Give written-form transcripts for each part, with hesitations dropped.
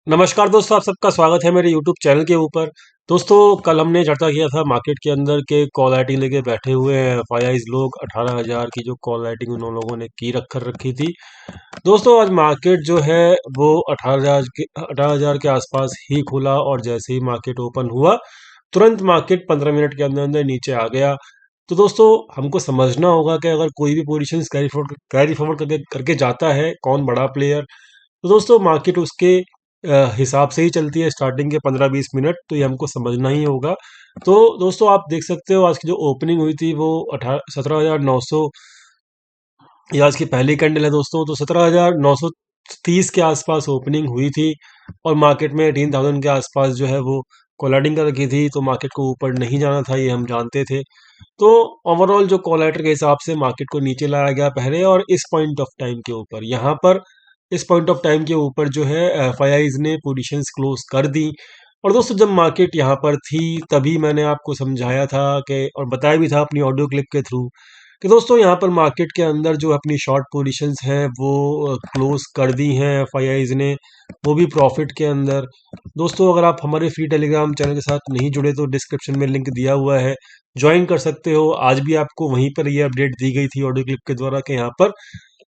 नमस्कार दोस्तों, आप सबका स्वागत है मेरे YouTube चैनल के ऊपर। दोस्तों, कल हमने चर्चा किया था मार्केट के अंदर के कॉल राइटिंग लेके बैठे हुए हैं एफआईआईज लोग। 18,000 की जो कॉल राइटिंग उन लोगों ने की रखी थी। दोस्तों, आज मार्केट जो है वो 18,000 के आसपास ही खुला और जैसे ही मार्केट ओपन हुआ तुरंत मार्केट 15 मिनट के अंदर अंदर नीचे आ गया। तो दोस्तों, हमको समझना होगा कि अगर कोई भी पोजीशन कैरी फॉरवर्ड करके जाता है कौन बड़ा प्लेयर, तो दोस्तों मार्केट उसके हिसाब से ही चलती है स्टार्टिंग के 15-20 मिनट, तो ये हमको समझना ही होगा। तो दोस्तों, आप देख सकते हो आज की जो ओपनिंग हुई थी वो 17,900, ये आज की पहली कैंडल है दोस्तों। तो 17,930 के आसपास ओपनिंग हुई थी और मार्केट में 18,000 के आसपास जो है वो कोलाइडिंग कर रखी थी। तो मार्केट को ऊपर नहीं जाना था, ये हम जानते थे। तो ओवरऑल जो कोलाइटर के हिसाब से मार्केट को नीचे लाया गया पहले, और इस पॉइंट ऑफ टाइम के ऊपर यहाँ पर इस पॉइंट ऑफ टाइम के ऊपर जो है एफआईआईज ने पोजीशंस क्लोज कर दी। और दोस्तों, जब मार्केट यहाँ पर थी तभी मैंने आपको समझाया था कि, और बताया भी था अपनी ऑडियो क्लिप के थ्रू, कि दोस्तों यहाँ पर मार्केट के अंदर जो अपनी शॉर्ट पोजीशंस हैं वो क्लोज कर दी हैं एफआईआईज ने, वो भी प्रॉफिट के अंदर। दोस्तों, अगर आप हमारे फ्री टेलीग्राम चैनल के साथ नहीं जुड़े तो डिस्क्रिप्शन में लिंक दिया हुआ है, ज्वाइन कर सकते हो। आज भी आपको वहीं पर ये अपडेट दी गई थी ऑडियो क्लिप के द्वारा कि यहाँ पर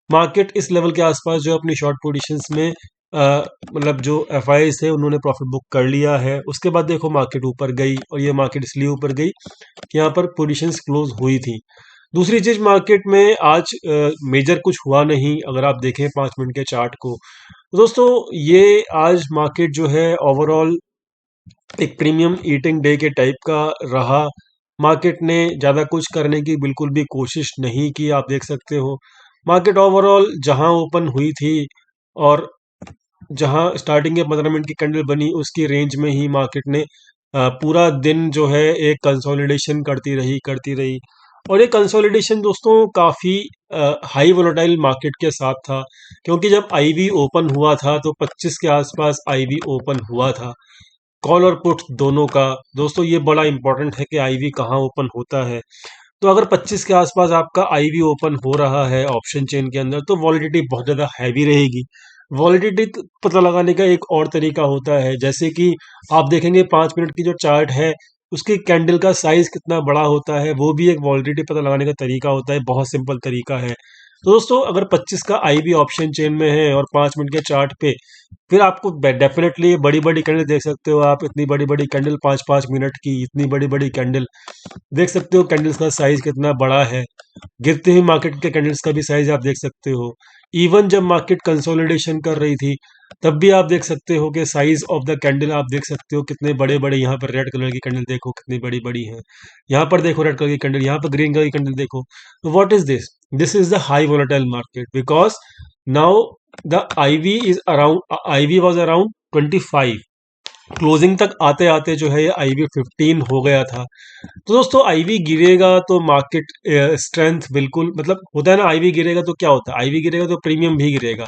मार्केट इस लेवल के आसपास जो अपनी शॉर्ट पोजीशंस में मतलब जो एफआईआई थे उन्होंने प्रॉफिट बुक कर लिया है। उसके बाद देखो मार्केट ऊपर गई, और ये मार्केट इसलिए ऊपर गई कि यहाँ पर पोजीशंस क्लोज हुई थी। दूसरी चीज, मार्केट में आज मेजर कुछ हुआ नहीं। अगर आप देखें 5 मिनट के चार्ट को, तो दोस्तों ये आज मार्केट जो है ओवरऑल एक प्रीमियम ईटिंग डे के टाइप का रहा। मार्केट ने ज़्यादा कुछ करने की बिल्कुल भी कोशिश नहीं की। आप देख सकते हो मार्केट ओवरऑल जहां ओपन हुई थी और जहां स्टार्टिंग के 15 मिनट की कैंडल बनी उसकी रेंज में ही मार्केट ने पूरा दिन जो है एक कंसोलिडेशन करती रही। और ये कंसोलिडेशन दोस्तों काफ़ी हाई वोलेटाइल मार्केट के साथ था, क्योंकि जब आईवी ओपन हुआ था तो 25 के आसपास आईवी ओपन हुआ था, कॉल और पुट दोनों का। दोस्तों, ये बड़ा इंपॉर्टेंट है कि आईवी कहाँ ओपन होता है। तो अगर 25 के आसपास आपका आईवी ओपन हो रहा है ऑप्शन चेन के अंदर, तो वॉलिडिटी बहुत ज़्यादा हैवी रहेगी। वॉलिडिटी पता लगाने का एक और तरीका होता है, जैसे कि आप देखेंगे 5 मिनट की जो चार्ट है उसकी कैंडल का साइज कितना बड़ा होता है, वो भी एक वॉलिडिटी पता लगाने का तरीका होता है। बहुत सिंपल तरीका है। तो दोस्तों, अगर 25 का आईवी ऑप्शन चेन में है और 5 मिनट के चार्ट पे, फिर आपको डेफिनेटली बड़ी बड़ी कैंडल देख सकते हो आप। इतनी बड़ी बड़ी कैंडल, 5-5 मिनट की इतनी बड़ी बड़ी कैंडल देख सकते हो। कैंडल्स का साइज कितना बड़ा है। गिरते हुए मार्केट के कैंडल्स का भी साइज आप देख सकते हो। इवन जब मार्केट कंसोलिडेशन कर रही थी तब भी आप देख सकते हो कि साइज ऑफ द कैंडल आप देख सकते हो कितने बड़े बड़े। यहाँ पर रेड कलर की कैंडल देखो कितनी बड़ी बड़ी है। यहाँ पर देखो रेड कलर की कैंडल, यहाँ पर ग्रीन कलर की कैंडल देखो। तो what is this? This is the high volatile market, because now the IV was around 25। Closing तक आते आते जो है ये आईवी 15 हो गया था। तो दोस्तों, आईवी गिरेगा तो मार्केट स्ट्रेंथ बिल्कुल, मतलब होता है ना, आईवी गिरेगा तो क्या होता है, आईवी गिरेगा तो प्रीमियम भी गिरेगा,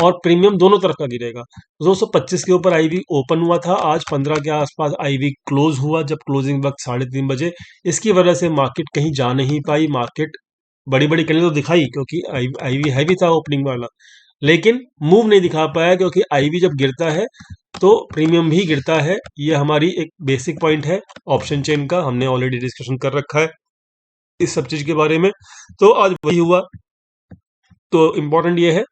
और प्रीमियम दोनों तरफ का गिरेगा। तो दोस्तों, 25 के ऊपर आईवी ओपन हुआ था, आज 15 के आसपास आईवी क्लोज हुआ जब क्लोजिंग वक्त 3:30 बजे। इसकी वजह से मार्केट कहीं जा नहीं पाई। मार्केट बड़ी बड़ी कैंडल तो दिखाई क्योंकि आईवी हैवी था ओपनिंग वाला, लेकिन मूव नहीं दिखा पाया, क्योंकि आईवी जब गिरता है तो प्रीमियम भी गिरता है। ये हमारी एक बेसिक पॉइंट है ऑप्शन चेन का, हमने ऑलरेडी डिस्कशन कर रखा है इस सब चीज के बारे में। तो आज वही हुआ। तो इम्पोर्टेंट ये है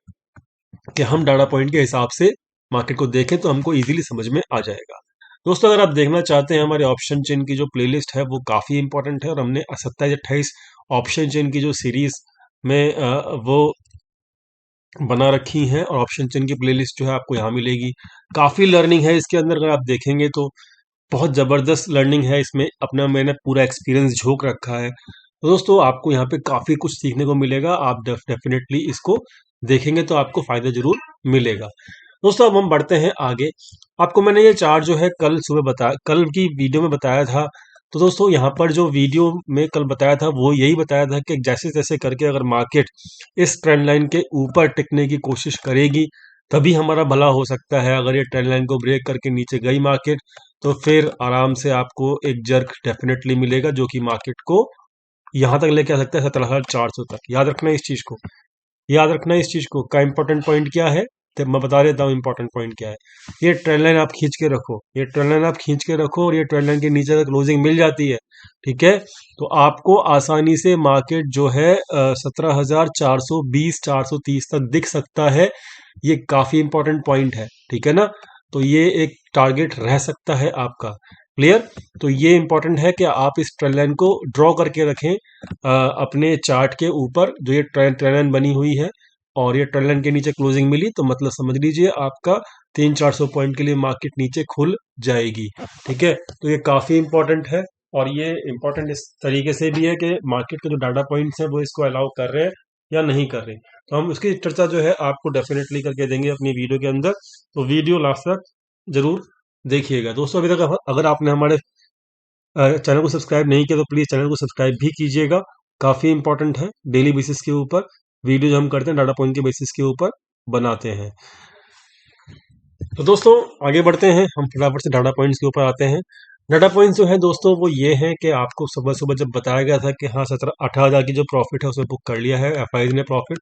कि हम डाटा पॉइंट के हिसाब से मार्केट को देखें तो हमको इजीली समझ में आ जाएगा। दोस्तों, अगर आप देखना चाहते हैं हमारे ऑप्शन चेन की जो प्लेलिस्ट है वो काफ़ी इंपॉर्टेंट है, और हमने 27-28 ऑप्शन चेन की जो सीरीज में वो बना रखी हैं, और ऑप्शन चेन की प्लेलिस्ट जो है आपको यहाँ मिलेगी। काफ़ी लर्निंग है इसके अंदर, अगर आप देखेंगे तो बहुत ज़बरदस्त लर्निंग है इसमें। अपना मैंने पूरा एक्सपीरियंस झोंक रखा है। तो दोस्तों, आपको यहाँ पे काफ़ी कुछ सीखने को मिलेगा। आप डेफिनेटली इसको देखेंगे तो आपको फ़ायदा ज़रूर मिलेगा। दोस्तों, अब हम बढ़ते हैं आगे। आपको मैंने ये चार्ट जो है कल की वीडियो में बताया था। तो दोस्तों, यहाँ पर जो वीडियो में कल बताया था वो यही बताया था कि जैसे तैसे करके अगर मार्केट इस ट्रेंड लाइन के ऊपर टिकने की कोशिश करेगी तभी हमारा भला हो सकता है। अगर ये ट्रेंड लाइन को ब्रेक करके नीचे गई मार्केट, तो फिर आराम से आपको एक जर्क डेफिनेटली मिलेगा, जो कि मार्केट को यहाँ तक लेके आ सकता है 17,400 तक। याद रखना इस चीज़ को, याद रखना इस चीज़ को। का इंपॉर्टेंट पॉइंट क्या है मैं बता देता हूँ इंपॉर्टेंट पॉइंट क्या है। ये ट्रेंड लाइन आप खींच के रखो, ये ट्रेंड लाइन आप खींच के रखो, और ये ट्रेंड लाइन के नीचे अगर क्लोजिंग मिल जाती है, ठीक है, तो आपको आसानी से मार्केट जो है 17,420 430 तक दिख सकता है। ये काफी इंपॉर्टेंट पॉइंट है, ठीक है ना। तो ये एक टारगेट रह सकता है आपका। क्लियर। तो ये इंपॉर्टेंट है कि आप इस ट्रेंड लाइन को ड्रॉ करके रखें अपने चार्ट के ऊपर, जो ये ट्रेंड लाइन बनी हुई है, और ये ट्रेंड लाइन के नीचे क्लोजिंग मिली तो मतलब समझ लीजिए आपका 300-400 पॉइंट के लिए मार्केट नीचे खुल जाएगी। ठीक है, तो ये काफी इंपॉर्टेंट है, और ये इंपॉर्टेंट इस तरीके से भी है कि मार्केट के जो डाटा पॉइंट्स हैं वो इसको अलाउ कर रहे हैं या नहीं कर रहे। तो हम उसकी चर्चा जो है आपको डेफिनेटली करके देंगे अपनी वीडियो के अंदर, तो वीडियो लास्ट तक जरूर देखिएगा। दोस्तों, अभी तक अगर आपने हमारे चैनल को सब्सक्राइब नहीं किया तो प्लीज़ चैनल को सब्सक्राइब भी कीजिएगा। काफ़ी इंपॉर्टेंट है, डेली बेसिस के ऊपर वीडियो जो हम करते हैं डाटा पॉइंट के बेसिस के ऊपर बनाते हैं। तो दोस्तों आगे बढ़ते हैं, हम फटाफट से डाटा पॉइंट्स के ऊपर आते हैं। डाटा पॉइंट्स जो है दोस्तों वो ये हैं कि आपको सुबह सुबह जब बताया गया था कि हाँ 17-18 हज़ार की जो प्रॉफिट है उसमें बुक कर लिया है एफआईज ने प्रॉफिट,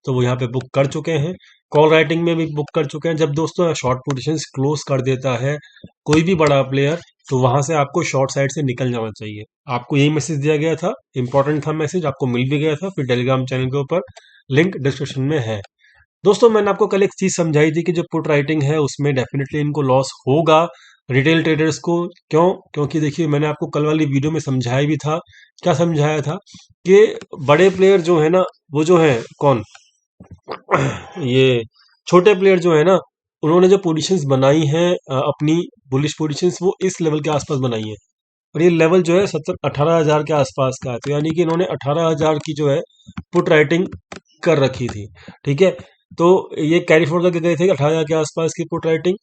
तो वो यहाँ पे बुक कर चुके हैं। कॉल राइटिंग में भी बुक कर चुके हैं। जब दोस्तों शॉर्ट पोजीशंस क्लोज कर देता है कोई भी बड़ा प्लेयर, तो वहां से आपको शॉर्ट साइड से निकल जाना चाहिए। आपको यही मैसेज दिया गया था, इंपॉर्टेंट था मैसेज, आपको मिल भी गया था। फिर टेलीग्राम चैनल के ऊपर लिंक डिस्क्रिप्शन में है। दोस्तों मैंने आपको कल एक चीज समझाई थी कि जो पुट राइटिंग है उसमें डेफिनेटली इनको लॉस होगा रिटेल ट्रेडर्स को। क्यों? क्योंकि देखिए मैंने आपको कल वाली वीडियो में समझाया भी था। क्या समझाया था? कि बड़े प्लेयर जो है ना, वो जो है कौन ये छोटे प्लेयर जो है ना, उन्होंने जो पोजीशंस बनाई हैं अपनी बुलिश पोजीशंस, वो इस लेवल के आसपास बनाई है। और ये लेवल जो है 17-18 हज़ार के आसपास का है। तो यानी कि इन्होंने 18 हज़ार की जो है पुट राइटिंग कर रखी थी। ठीक है, तो ये कैरी फॉरवर्ड करके गए थे 18 हज़ार के आसपास की पुट राइटिंग।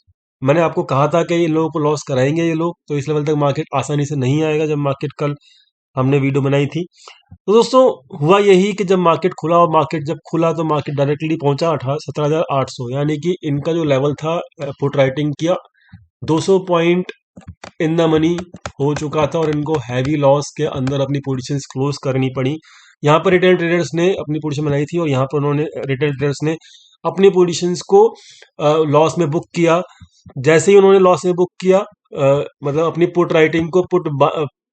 मैंने आपको कहा था कि इन लोगों को लॉस कराएंगे ये लोग, तो इस लेवल तक मार्केट आसानी से नहीं आएगा। जब मार्केट कल हमने वीडियो बनाई थी, तो दोस्तों हुआ यही कि जब मार्केट खुला, और मार्केट जब खुला तो मार्केट डायरेक्टली पहुंचा 17,800, यानी कि इनका जो लेवल था पुट राइटिंग किया 200 पॉइंट इन द मनी हो चुका था, और इनको हैवी लॉस के अंदर अपनी पोजीशंस क्लोज करनी पड़ी। यहाँ पर रिटेल ट्रेडर्स ने अपनी पोजीशन बनाई थी, और यहाँ पर उन्होंने रिटेल ट्रेडर्स ने अपनी पोजीशंस को लॉस में बुक किया। जैसे ही उन्होंने लॉस में बुक किया, मतलब अपनी पुट राइटिंग को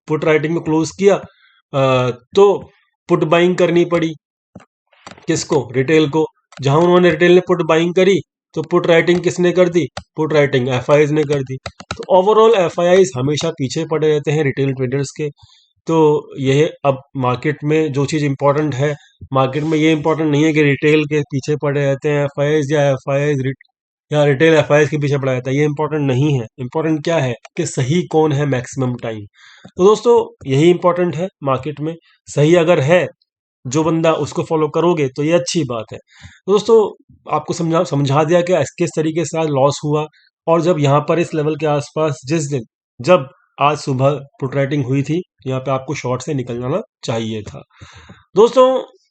पुट राइटिंग में क्लोज किया, तो पुट बाइंग करनी पड़ी किसको? रिटेल को। जहां उन्होंने रिटेल ने पुट बाइंग करी, तो पुट राइटिंग किसने कर दी? पुट राइटिंग एफआईज ने कर दी। तो ओवरऑल एफआईज हमेशा पीछे पड़े रहते हैं रिटेल ट्रेडर्स के। तो यह अब मार्केट में जो चीज़ इंपॉर्टेंट है, मार्केट में ये इंपॉर्टेंट नहीं है कि रिटेल के पीछे पड़े रहते हैं एफआईज, या एफआईज या रिटेल एफआईज के पीछे पड़ा रहता है। ये इंपॉर्टेंट नहीं है। इंपॉर्टेंट क्या है कि सही कौन है मैक्सिमम टाइम। तो दोस्तों यही इंपॉर्टेंट है मार्केट में। सही अगर है जो बंदा, उसको फॉलो करोगे तो ये अच्छी बात है। तो दोस्तों आपको समझा समझा दिया कि किस तरीके से आज लॉस हुआ, और जब यहाँ पर इस लेवल के आसपास जिस दिन, जब आज सुबह पुट राइटिंग हुई थी, यहाँ पे आपको शॉर्ट से निकल जाना चाहिए था। दोस्तों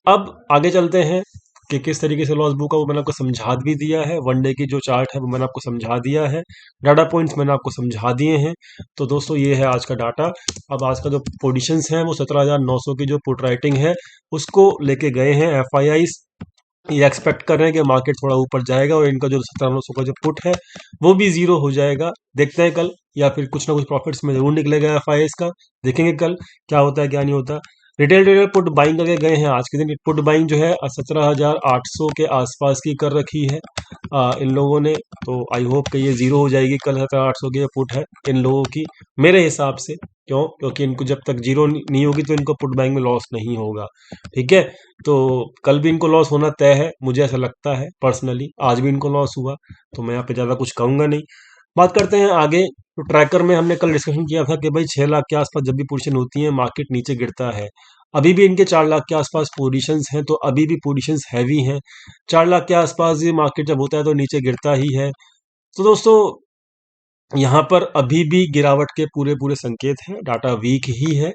अब आगे चलते हैं कि किस तरीके से लॉस बुक है, वो मैंने आपको समझा भी दिया है। वन डे की जो चार्ट है वो मैंने आपको समझा दिया है, डाटा पॉइंट्स मैंने आपको समझा दिए हैं। तो दोस्तों ये है आज का डाटा। अब आज का जो पोजीशंस हैं वो 17,900 की जो पुट राइटिंग है उसको लेके गए हैं एफआईआईस। ये एक्सपेक्ट कर रहे हैं कि मार्केट थोड़ा ऊपर जाएगा, और इनका जो 17,900 का जो पुट है वो भी जीरो हो जाएगा। देखते हैं कल, या फिर कुछ ना कुछ प्रॉफिट्स में जरूर निकलेगा एफआईआईस का। देखेंगे कल क्या होता है क्या नहीं होता। रिटेल ट्रेडर पुट बाइंग करके गए हैं आज के दिन। पुट बाइंग जो है 17,800 के आसपास की कर रखी है इन लोगों ने। तो आई होप कि ये जीरो हो जाएगी कल। 17,800 की पुट है इन लोगों की मेरे हिसाब से। क्यों? क्योंकि इनको जब तक जीरो नहीं होगी तो इनको पुट बाइंग में लॉस नहीं होगा। ठीक है, तो कल भी इनको लॉस होना तय है, मुझे ऐसा लगता है पर्सनली। आज भी इनको लॉस हुआ, तो मैं यहाँ पे ज़्यादा कुछ कहूँगा नहीं। बात करते हैं आगे। तो ट्रैकर में हमने कल डिस्कशन किया था कि भाई 6 लाख के आसपास जब भी पोजीशन होती है मार्केट नीचे गिरता है। अभी भी इनके 4 लाख के आसपास पोजीशंस हैं, तो अभी भी पोजीशंस हैवी हैं। 4 लाख के आसपास ये मार्केट जब होता है तो नीचे गिरता ही है। तो दोस्तों यहाँ पर अभी भी गिरावट के पूरे पूरे संकेत हैं, डाटा वीक ही है।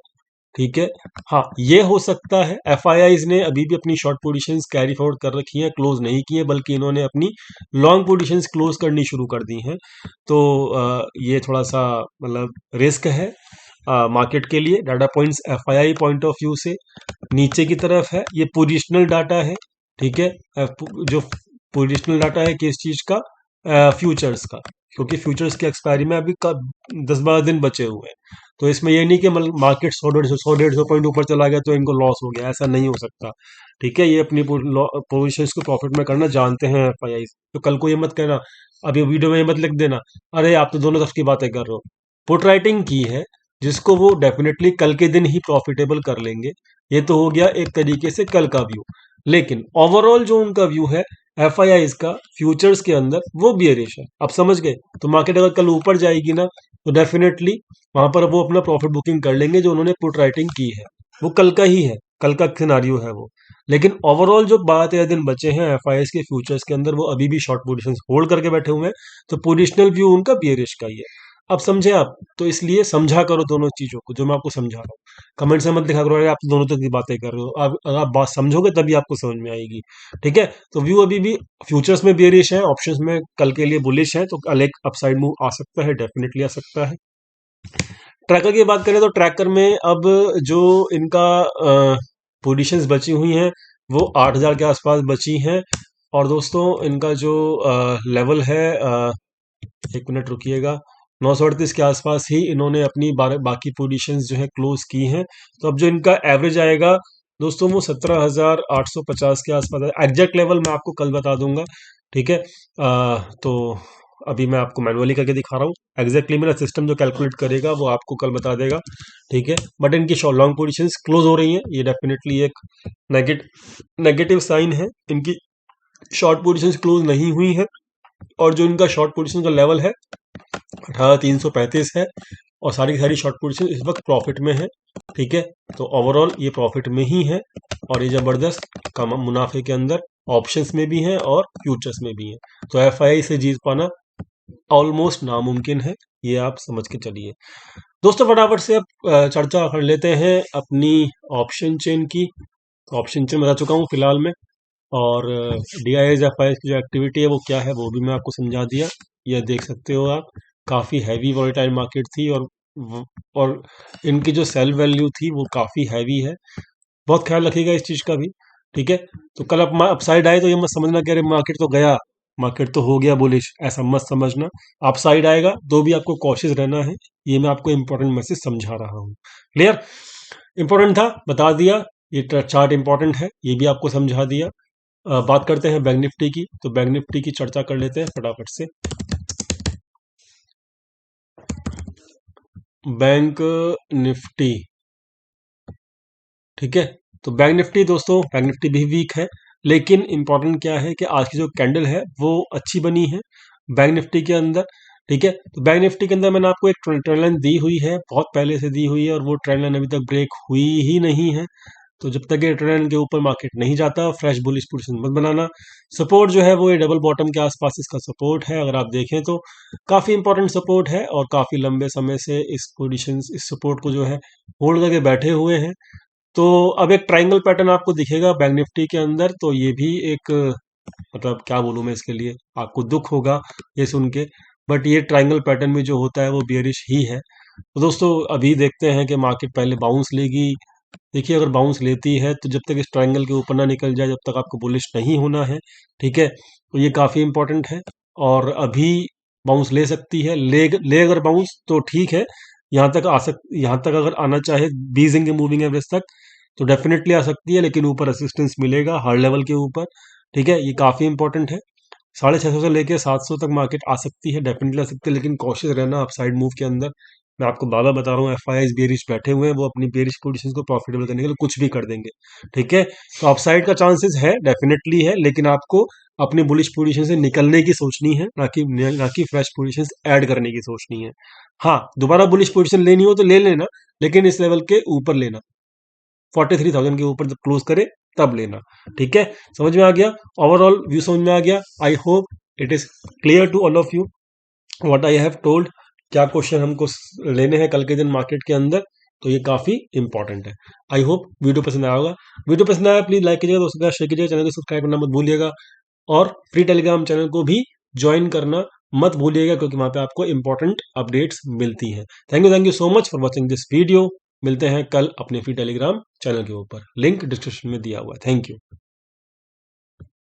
ठीक है, हाँ ये हो सकता है एफआईआईज ने अभी भी अपनी शॉर्ट पोजीशंस कैरी फॉरवर्ड कर रखी हैं, क्लोज नहीं की है, बल्कि इन्होंने अपनी लॉन्ग पोजीशंस क्लोज करनी शुरू कर दी हैं। तो ये थोड़ा सा मतलब रिस्क है मार्केट के लिए। Data points FII point of view से नीचे की तरफ है, ये पोजिशनल डाटा है। ठीक है, जो पोजिशनल डाटा है किस चीज का, फ्यूचर्स का, क्योंकि फ्यूचर्स की एक्सपायरी में अभी 10-12 दिन बचे हुए हैं। तो इसमें ये नहीं कि मार्केट 100-150 पॉइंट ऊपर चला गया तो इनको लॉस हो गया, ऐसा नहीं हो सकता। ठीक है, ये अपनी पोजिशंस को प्रॉफिट में करना जानते हैं एफआईआई। तो कल को ये मत कहना, अभी वीडियो में ये मत लिख देना, अरे आप तो दोनों तरफ की बातें कर रहे हो। पुट राइटिंग की है जिसको वो डेफिनेटली कल के दिन ही प्रॉफिटेबल कर लेंगे। ये तो हो गया एक तरीके से कल का व्यू, लेकिन ओवरऑल जो उनका व्यू है एफआईआई का फ्यूचर्स के अंदर वो बियरिश है। आप समझ गए? तो मार्केट अगर कल ऊपर जाएगी ना तो डेफिनेटली वहां पर वो अपना प्रॉफिट बुकिंग कर लेंगे जो उन्होंने पुट राइटिंग की है, वो कल का ही है, कल का सिनारियो है वो। लेकिन ओवरऑल जो 12-13 दिन बचे हैं एफआईआई के फ्यूचर्स के अंदर, वो अभी भी शॉर्ट पोजीशन होल्ड करके बैठे हुए हैं। तो पोजिशनल व्यू उनका बियरिश का ही है। अब समझे आप? तो इसलिए समझा करो दोनों चीजों को जो मैं आपको समझा रहा हूँ। कमेंट से मत लिखा करो अरे आप तो दोनों तरह की बातें कर रहे हो। आप अगर आप बात समझोगे तभी आपको समझ में आएगी। ठीक है, तो व्यू अभी भी फ्यूचर्स में बेरिश है, ऑप्शंस में कल के लिए बुलिश है, तो कल एक अपसाइड मूव आ सकता है, डेफिनेटली आ सकता है। ट्रैकर की बात करें तो ट्रैकर में अब जो इनका पोजीशंस बची हुई हैं वो 8,000 के आसपास बची हैं। और दोस्तों इनका जो लेवल है, एक मिनट रुकिएगा, 938 के आसपास ही इन्होंने अपनी बाकी पोजीशंस जो है क्लोज की हैं। तो अब जो इनका एवरेज आएगा दोस्तों वो 17,850 के आसपास है। एग्जैक्ट लेवल मैं आपको कल बता दूंगा। ठीक है, तो अभी मैं आपको मैनुअली करके दिखा रहा हूँ। एग्जैक्टली मेरा सिस्टम जो कैलकुलेट करेगा वो आपको कल बता देगा। ठीक है, बट इनकी लॉन्ग पोजीशंस क्लोज हो रही हैं, ये डेफिनेटली एक नेगेटिव साइन है। इनकी शॉर्ट पोजीशंस क्लोज नहीं हुई है, और जो इनका शॉर्ट पोजीशन का लेवल है 18,335 है, और सारी की सारी शॉर्ट पोजीशन इस वक्त प्रॉफिट में है। ठीक है, तो ओवरऑल ये प्रॉफिट में ही है, और ये जबरदस्त कम मुनाफे के अंदर ऑप्शंस में भी है और फ्यूचर्स में भी है। तो एफआईआई से जीत पाना ऑलमोस्ट नामुमकिन है, ये आप समझ के चलिए। दोस्तों फटाफट से अब चर्चा कर लेते हैं अपनी ऑप्शन चेन की। ऑप्शन चेन बता चुका हूँ फिलहाल में, और डीआईएस एफआईएस की जो एक्टिविटी है वो क्या है वो भी मैं आपको समझा दिया। यह देख सकते हो आप, काफ़ी हैवी वॉलेटाइल मार्केट थी, और इनकी जो सेल वैल्यू थी वो काफ़ी हैवी है। बहुत ख्याल रखिएगा इस चीज़ का भी। ठीक है, तो कल अपसाइड आए तो ये मत समझना कि अरे मार्केट तो गया, मार्केट तो हो गया बुलिश, ऐसा मत समझना। अपसाइड आएगा तो भी आपको कॉशियस रहना है, ये मैं आपको इंपॉर्टेंट मैसेज समझा रहा हूँ। क्लियर? इंपॉर्टेंट था, बता दिया। ये चार्ट इंपॉर्टेंट है, ये भी आपको समझा दिया। बात करते हैं बैंक निफ्टी की, तो बैंक निफ्टी की चर्चा कर लेते हैं फटाफट से। बैंक निफ्टी, ठीक है, तो बैंक निफ्टी दोस्तों, बैंक निफ्टी भी वीक है, लेकिन इंपॉर्टेंट क्या है कि आज की जो कैंडल है वो अच्छी बनी है बैंक निफ्टी के अंदर। ठीक है, तो बैंक निफ्टी के अंदर मैंने आपको एक ट्रेंड लाइन दी हुई है, बहुत पहले से दी हुई है, और वो ट्रेंड लाइन अभी तक ब्रेक हुई ही नहीं है। तो जब तक ये ट्रेंड के ऊपर मार्केट नहीं जाता फ्रेश बुलिश पोजीशन मत बनाना। सपोर्ट जो है वो ये डबल बॉटम के आसपास इसका सपोर्ट है, अगर आप देखें तो काफ़ी इंपॉर्टेंट सपोर्ट है, और काफ़ी लंबे समय से इस पोजीशन इस सपोर्ट को जो है होल्ड करके बैठे हुए हैं। तो अब एक ट्रायंगल पैटर्न आपको दिखेगा बैंक निफ्टी के अंदर, तो ये भी एक मतलब क्या बोलूँ मैं इसके लिए, आपको दुख होगा ये सुन के, बट ये ट्रायंगल पैटर्न में जो होता है वो बियरिश ही है। तो दोस्तों अभी देखते हैं कि मार्केट पहले बाउंस लेगी। देखिए अगर बाउंस लेती है तो जब तक इस ट्रायंगल के ऊपर ना निकल जाए जब तक आपको बुलिश नहीं होना है। ठीक है, तो ये काफ़ी इंपॉर्टेंट है, और अभी बाउंस ले सकती है, ले अगर बाउंस तो ठीक है, यहाँ तक अगर आना चाहे 20 दिन के मूविंग एवरेज तक तो डेफिनेटली आ सकती है, लेकिन ऊपर असिस्टेंस मिलेगा हर लेवल के ऊपर। ठीक है, ये काफ़ी इंपॉर्टेंट है। 650 से लेके 700 तक मार्केट आ सकती है, डेफिनेटली आ सकती है, लेकिन कॉशियस रहना अपसाइड मूव के अंदर। मैं आपको बार बार बता रहा हूँ एफआईआई बेरिश बैठे हुए हैं, वो अपनी बेरिश पोजीशन को प्रॉफिटेबल करने के लिए कुछ भी कर देंगे। ठीक है, तो अपसाइड का चांसेस है, डेफिनेटली है, लेकिन आपको अपनी बुलिश पोजीशन से निकलने की सोचनी है, ना कि फ्रेश पोजीशन ऐड करने की सोचनी है। हाँ, दोबारा बुलिश पोजीशन लेनी हो तो ले लेना, लेकिन इस लेवल के ऊपर लेना, 43,000 के ऊपर जब क्लोज करे तब लेना। ठीक है, समझ में आ गया? ओवरऑल व्यू समझ में आ गया? I hope it is clear to all of you what I have told. क्या क्वेश्चन हमको लेने हैं कल के दिन मार्केट के अंदर, तो ये काफी इंपॉर्टेंट है। आई होप वीडियो पसंद आया होगा। वीडियो पसंद आया प्लीज लाइक कीजिएगा, दोस्तों का शेयर कीजिएगा, चैनल को सब्सक्राइब करना मत भूलिएगा, और फ्री टेलीग्राम चैनल को भी ज्वाइन करना मत भूलिएगा, क्योंकि वहां पे आपको इंपॉर्टेंट अपडेट्स मिलती हैं। Thank you so much for watching this video. मिलते हैं कल अपने फ्री टेलीग्राम चैनल के ऊपर, लिंक डिस्क्रिप्शन में दिया हुआ है। Thank you.